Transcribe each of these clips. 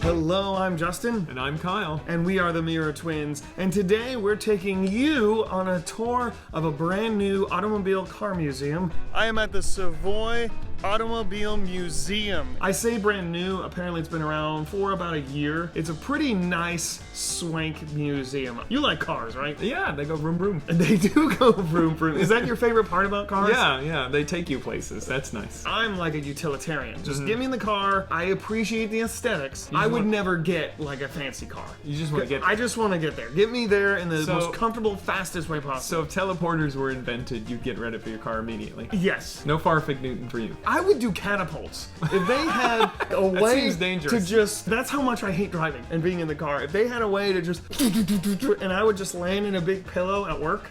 Hello, I'm Justin. And I'm Kyle. And we are the Mirror Twins. And today we're taking you on a tour of a brand new automobile car museum. I am at the Savoy Automobile Museum. I say brand new, apparently it's been around for about a year. It's a pretty nice, swank museum. You like cars, right? Yeah, they go vroom vroom. They do go vroom vroom. Is that your favorite part about cars? Yeah, they take you places. That's nice. I'm like a utilitarian. Just get me in the car. I appreciate the aesthetics. I would never get like a fancy car. You just want to get... I just want to get there. Get me there in the most comfortable, fastest way possible. So if teleporters were invented, you'd get ready for your car immediately. Yes. No Farfig Newton for you. I would do catapults. If they had a way to just... That's how much I hate driving and being in the car. If they had a way to just... and I would just land in a big pillow at work,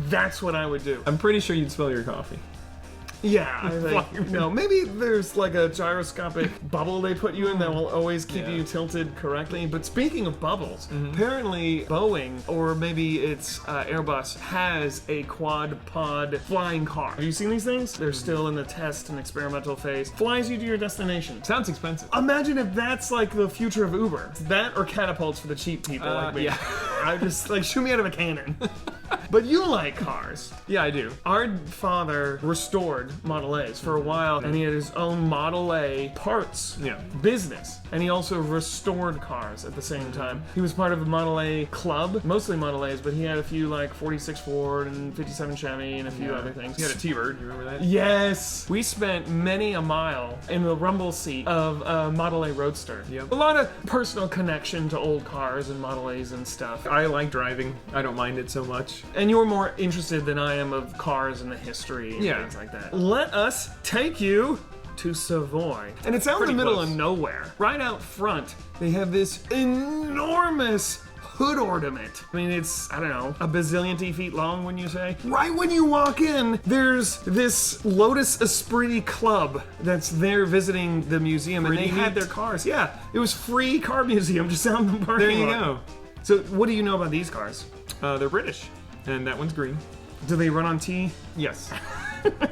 that's what I would do. I'm pretty sure you'd spill your coffee. Yeah, I think, no, maybe there's like a gyroscopic bubble they put you in that will always keep you tilted correctly. But speaking of bubbles, apparently Boeing, or maybe it's Airbus, has a quad pod flying car. Have you seen these things? They're still in the test and experimental phase. Flies you to your destination. Sounds expensive. Imagine if that's like the future of Uber. It's that or catapults for the cheap people like me. Yeah. I just like shoot me out of a cannon. But you like cars. Yeah, I do. Our father restored Model A's for a while, and he had his own Model A parts business. And he also restored cars at the same time. He was part of a Model A club, mostly Model A's, but he had a few like 46 Ford and 57 Chevy and a few other things. He had a T-Bird, you remember that? Yes! We spent many a mile in the rumble seat of a Model A Roadster. Yep. A lot of personal connection to old cars and Model A's and stuff. I like driving. I don't mind it so much. And you're more interested than I am of cars and the history and things like that. Let us take you to Savoy. And it's out in the middle of nowhere. Right out front, they have this enormous hood ornament. I mean, it's, I don't know, a bazillion feet long, wouldn't you say? Right when you walk in, there's this Lotus Esprit Club that's there visiting the museum, and they had their cars. Yeah, it was free car museum just out in the parking lot. There you go. So what do you know about these cars? They're British, and that one's green. Do they run on T? Yes.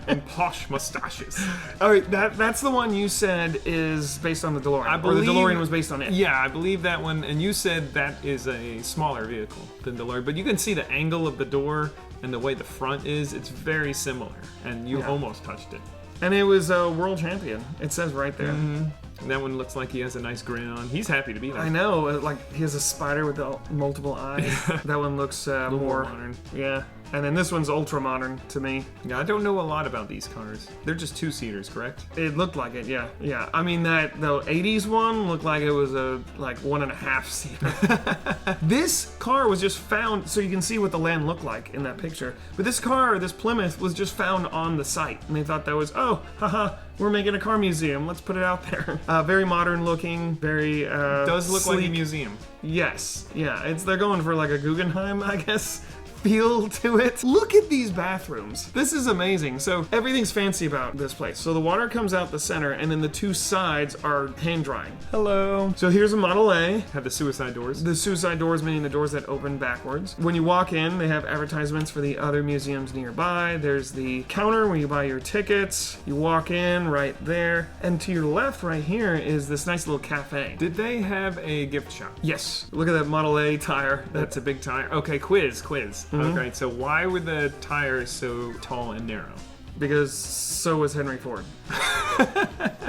And posh mustaches. All right, that's the one you said is based on the DeLorean. I believe, or the DeLorean was based on it. Yeah, I believe that one. And you said that is a smaller vehicle than DeLorean, but you can see the angle of the door and the way the front is. It's very similar, and you almost touched it. And it was a world champion. It says right there. And that one looks like he has a nice grin on. He's happy to be there. I know, like he has a spider with the multiple eyes. That one looks more modern. Yeah. And then this one's ultra modern to me. Yeah, I don't know a lot about these cars. They're just two-seaters, correct? It looked like it, yeah. Yeah. I mean, the 80s one looked like it was a 1.5 seater. This car was just found, so you can see what the land looked like in that picture. But this car, this Plymouth, was just found on the site. And they thought that was, oh, haha, we're making a car museum. Let's put it out there. Very modern looking, very does look sleek. like a museum. Yes. Yeah. They're going for like a Guggenheim, I guess, feel to it. Look at these bathrooms. This is amazing. So everything's fancy about this place. So the water comes out the center, and then the two sides are hand drying. Hello. So here's a Model A. Have the suicide doors. The suicide doors, meaning the doors that open backwards. When you walk in, they have advertisements for the other museums nearby. There's the counter where you buy your tickets. You walk in right there. And to your left right here is this nice little cafe. Did they have a gift shop? Yes. Look at that Model A tire. That's a big tire. Okay, quiz. Okay, so why were the tires so tall and narrow? Because so was Henry Ford.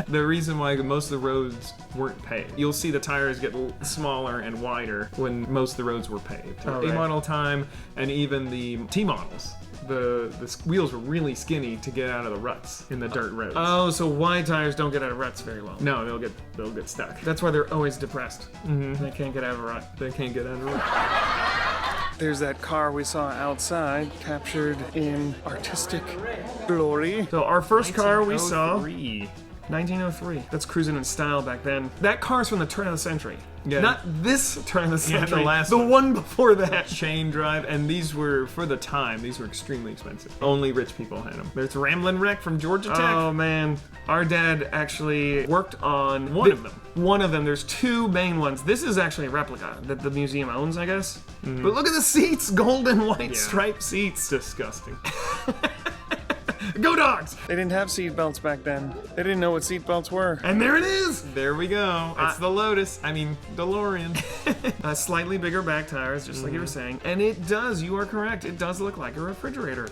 The reason why most of the roads weren't paved. You'll see the tires get smaller and wider when most of the roads were paved. A-model time, and even the T-models. The wheels were really skinny to get out of the ruts in the dirt roads. Oh, so wide tires don't get out of ruts very well. No, they'll get stuck. That's why they're always depressed. They can't get out of a rut. They can't get out of a rut. There's that car we saw outside, captured in artistic glory. So our first car we saw, 1903. That's cruising in style back then. That car's from the turn of the century. Yeah. Not this turn of the century. The last one before that. Chain drive, and these were, for the time, these were extremely expensive. Only rich people had them. There's Ramblin' Wreck from Georgia Tech. Oh man, our dad actually worked on one of them. One of them. There's two main ones. This is actually a replica that the museum owns, I guess. But look at the seats, gold and white striped seats. Disgusting. Go dogs! They didn't have seat belts back then. They didn't know what seat belts were. And there it is! There we go. It's the Lotus. I mean, DeLorean. Slightly bigger back tires, just like you were saying. And it does, you are correct, it does look like a refrigerator.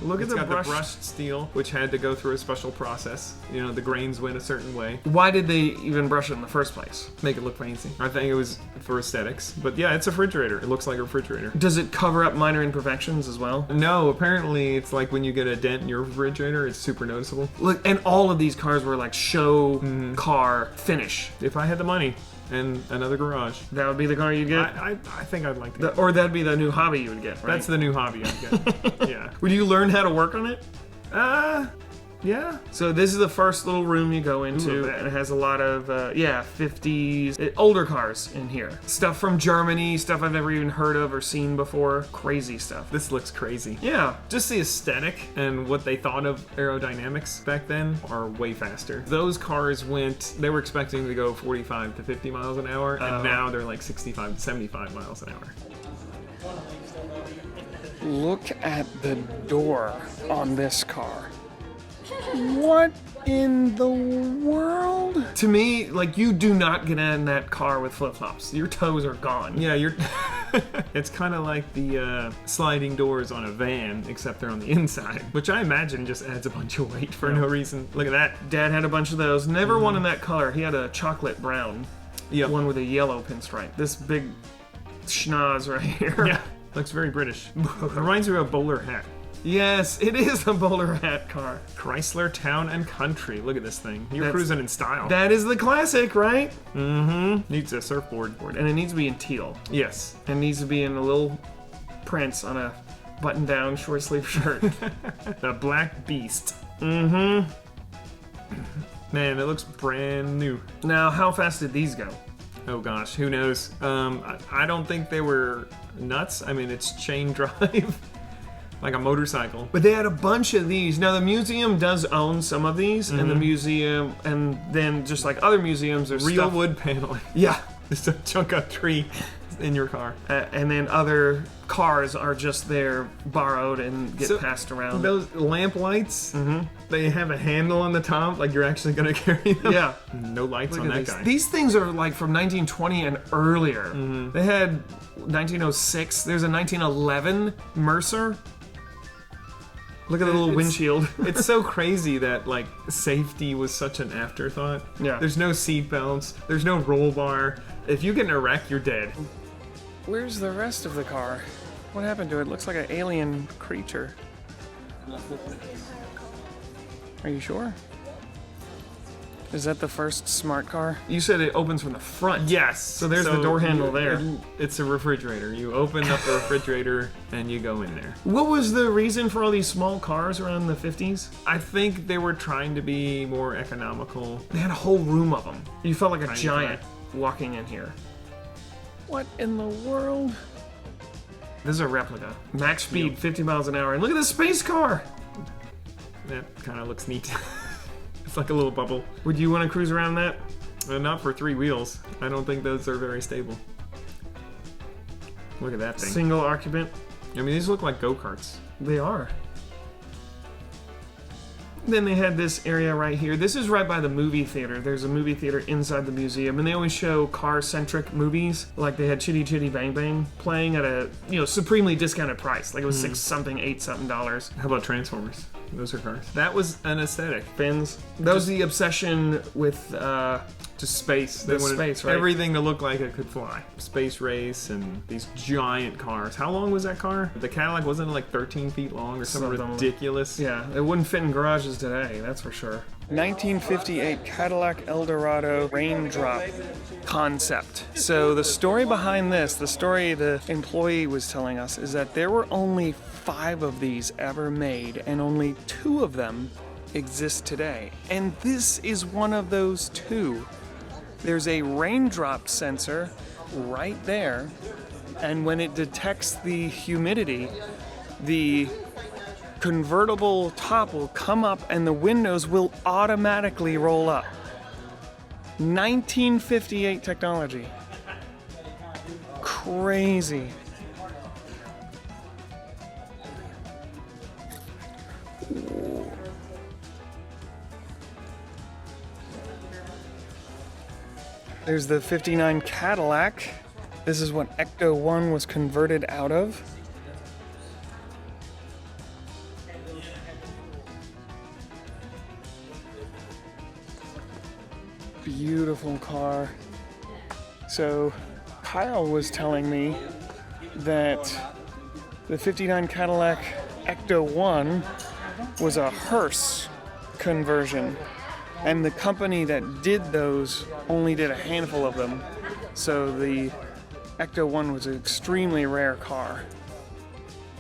Look at the brushed steel, which had to go through a special process. You know, the grains went a certain way. Why did they even brush it in the first place? Make it look fancy. I think it was for aesthetics. But yeah, it's a refrigerator. It looks like a refrigerator. Does it cover up minor imperfections as well? No, apparently it's like when you get a dent in your refrigerator, it's super noticeable. Look, and all of these cars were like show car finish. If I had the money and another garage, that would be the car you'd get? I think I'd like that. Or that'd be the new hobby you would get, right? That's the new hobby I'd get. Yeah. Would you learn how to work on it? Yeah. So this is the first little room you go into, and it has a lot of, 50s, older cars in here. Stuff from Germany, stuff I've never even heard of or seen before. Crazy stuff. This looks crazy. Yeah. Just the aesthetic and what they thought of aerodynamics back then are way faster. Those cars they were expecting to go 45 to 50 miles an hour, and now they're like 65 to 75 miles an hour. Look at the door on this car. What in the world? To me, like, you do not get in that car with flip-flops. Your toes are gone. Yeah, it's kind of like the sliding doors on a van, except they're on the inside, which I imagine just adds a bunch of weight for no reason. Look at that. Dad had a bunch of those. Never one in that color. He had a chocolate brown. Yep. One with a yellow pinstripe. This big schnoz right here. Yeah, looks very British. Reminds me of a bowler hat. Yes, it is a bowler hat car. Chrysler Town and Country. Look at this thing. You're cruising in style. That is the classic, right? Needs a surfboard. And it needs to be in teal. Yes. And needs to be in a little prints on a button-down short sleeve shirt. The Black Beast. Man, it looks brand new. Now, how fast did these go? Oh gosh, who knows? I don't think they were nuts. I mean, it's chain drive. Like a motorcycle. But they had a bunch of these. Now the museum does own some of these, and the museum, and then just like other museums, there's real wood paneling. Yeah. Just a chunk of tree in your car. And then other cars are just there borrowed and get passed around. Those lamp lights, they have a handle on the top, like you're actually going to carry them. Yeah. No lights on that guy. These things are like from 1920 and earlier. They had 1906. There's a 1911 Mercer. Look at the little windshield. It's so crazy that, like, safety was such an afterthought. Yeah. There's no seat belts. There's no roll bar. If you get in a wreck, you're dead. Where's the rest of the car? What happened to it? It looks like an alien creature. Are you sure? Is that the first smart car? You said it opens from the front. Yes. So there's the door handle there. It's a refrigerator. You open up the refrigerator and you go in there. What was the reason for all these small cars around the 50s? I think they were trying to be more economical. They had a whole room of them. You felt like a giant walking in here. What in the world? This is a replica. Max speed, 50 miles an hour. And look at the space car. That kind of looks neat. It's like a little bubble. Would you want to cruise around that? Not for 3 wheels. I don't think those are very stable. Look at that thing. Single occupant. I mean, these look like go-karts. They are. Then they had this area right here. This is right by the movie theater. There's a movie theater inside the museum, and they always show car-centric movies. Like they had Chitty Chitty Bang Bang playing at a supremely discounted price. Like it was $6-something, $8-something. How about Transformers? Those are cars. That was an aesthetic. Fins. That was the obsession with just space. They wanted space, right? Everything to look like it could fly. Space race and these giant cars. How long was that car? The Cadillac wasn't like 13 feet long or something ridiculous. Yeah, it wouldn't fit in garages today, that's for sure. 1958 Cadillac Eldorado raindrop concept. So the story behind this, the story the employee was telling us, is that there were only 5 of these ever made, and only 2 of them exist today. And this is one of those 2. There's a raindrop sensor right there, and when it detects the humidity, the convertible top will come up and the windows will automatically roll up. 1958 technology. Crazy. Ooh. There's the 59 Cadillac. This is what Ecto 1 was converted out of. Beautiful car. So Kyle was telling me that the 59 Cadillac Ecto 1 was a hearse conversion, and the company that did those only did a handful of them. So the Ecto 1 was an extremely rare car.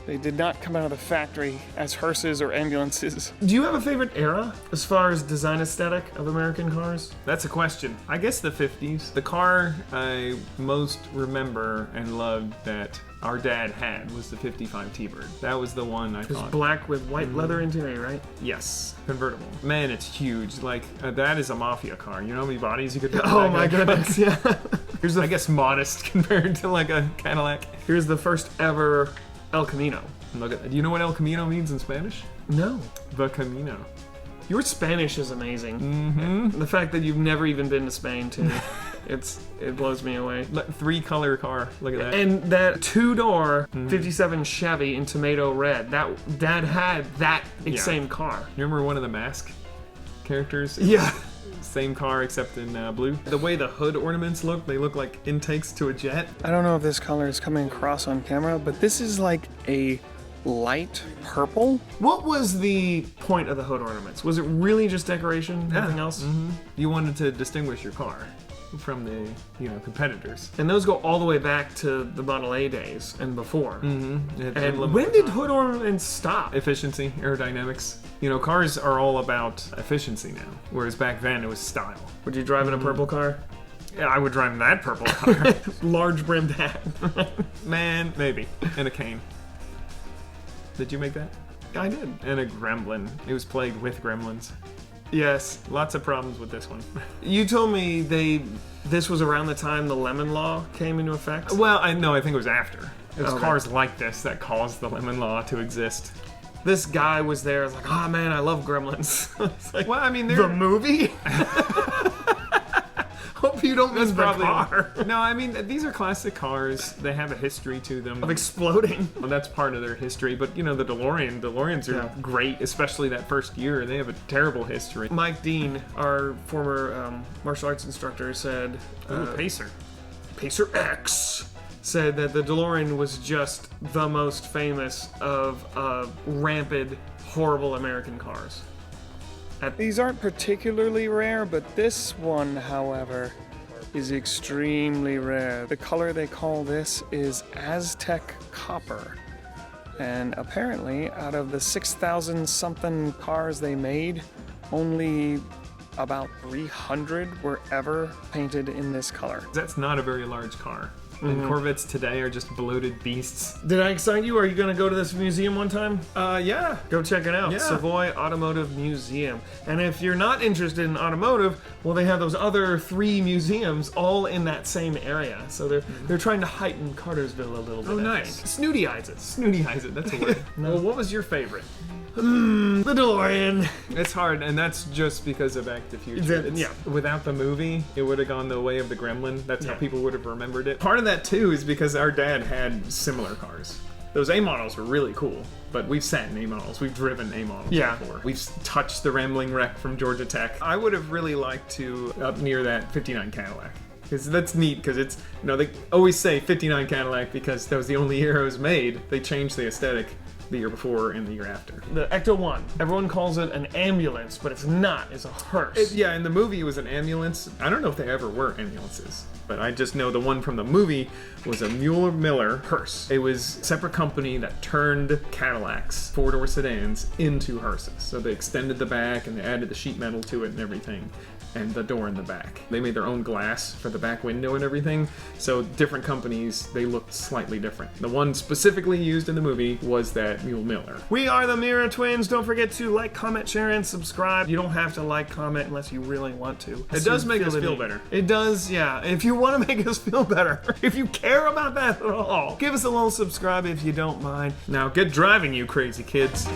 They did not come out of the factory as hearses or ambulances. Do you have a favorite era as far as design aesthetic of American cars? That's a question. I guess the 50s. The car I most remember and loved that our dad had was the 55 T-Bird. That was the one I thought. It was black with white leather interior, right? Yes, convertible. Man, it's huge. Like, that is a mafia car. You know how many bodies you could put in Oh my goodness, yeah. Here's I guess modest compared to like a Cadillac. Here's the first ever El Camino. Look at. Do you know what El Camino means in Spanish? No. The Camino. Your Spanish is amazing. Mm-hmm. The fact that you've never even been to Spain, too. It blows me away. 3-color car. Look at that. And that 2-door 57 Chevy in tomato red. That Dad had that same car. You remember one of the Mask characters? Yeah. Same car except in blue. The way the hood ornaments look, they look like intakes to a jet. I don't know if this color is coming across on camera, but this is like a light purple. What was the point of the hood ornaments? Was it really just decoration? Nothing else? Mm-hmm. You wanted to distinguish your car from the competitors. And those go all the way back to the Model A days and before. Mm-hmm. And when did hood ornaments stop? Efficiency, aerodynamics. Cars are all about efficiency now, whereas back then it was style. Would you drive in a purple car? Yeah, I would drive in that purple car. Large brimmed hat. Man, maybe. And a cane. Did you make that? I did. And a gremlin. It was plagued with gremlins. Yes. Lots of problems with this one. You told me this was around the time the Lemon Law came into effect? Well, I think it was after. It was cars like this that caused the Lemon Law to exist. This guy was there, like, oh man, I love gremlins. Like, well, I mean, the movie? Hope you don't miss the car. No, I mean, these are classic cars. They have a history to them. Of exploding. Well, that's part of their history. But, the DeLoreans are great, especially that first year. They have a terrible history. Mike Dean, our former martial arts instructor, said... Pacer X said that the DeLorean was just the most famous of rampant, horrible American cars. These aren't particularly rare, but this one, however, is extremely rare. The color they call this is Aztec Copper. And apparently, out of the 6,000 something cars they made, only about 300 were ever painted in this color. That's not a very large car. And Corvettes today are just bloated beasts. Did I excite you? Are you going to go to this museum one time? Yeah. Go check it out. Yeah. Savoy Automotive Museum. And if you're not interested in automotive, well, they have those other 3 museums all in that same area. So they're trying to heighten Cartersville a little bit. Oh, nice. Snooty-eyes it. Snooty-eyes it. That's a word. No. Well, what was your favorite? The DeLorean. It's hard, and that's just because of Back to the Future. Yeah. Without the movie, it would have gone the way of the Gremlin. That's how people would have remembered it. Part of that, too, is because our dad had similar cars. Those A models were really cool, but we've sat in A models. We've driven A models before. We've touched the Rambling Wreck from Georgia Tech. I would have really liked to up near that 59 Cadillac. Because that's neat, because it's, they always say 59 Cadillac because that was the only year it was made. They changed the aesthetic the year before and the year after. The Ecto 1. Everyone calls it an ambulance, but it's not. It's a hearse. In the movie it was an ambulance. I don't know if they ever were ambulances, but I just know the one from the movie was a Mueller-Miller hearse. It was a separate company that turned Cadillacs, 4-door sedans, into hearses. So they extended the back and they added the sheet metal to it and everything. And the door in the back. They made their own glass for the back window and everything, so different companies, they looked slightly different. The one specifically used in the movie was that Mueller-Miller. We are the Mirror Twins. Don't forget to like, comment, share, and subscribe. You don't have to like, comment unless you really want to. It does make us feel better. It does, yeah. If you want to make us feel better, if you care about that at all, give us a little subscribe if you don't mind. Now get driving, you crazy kids.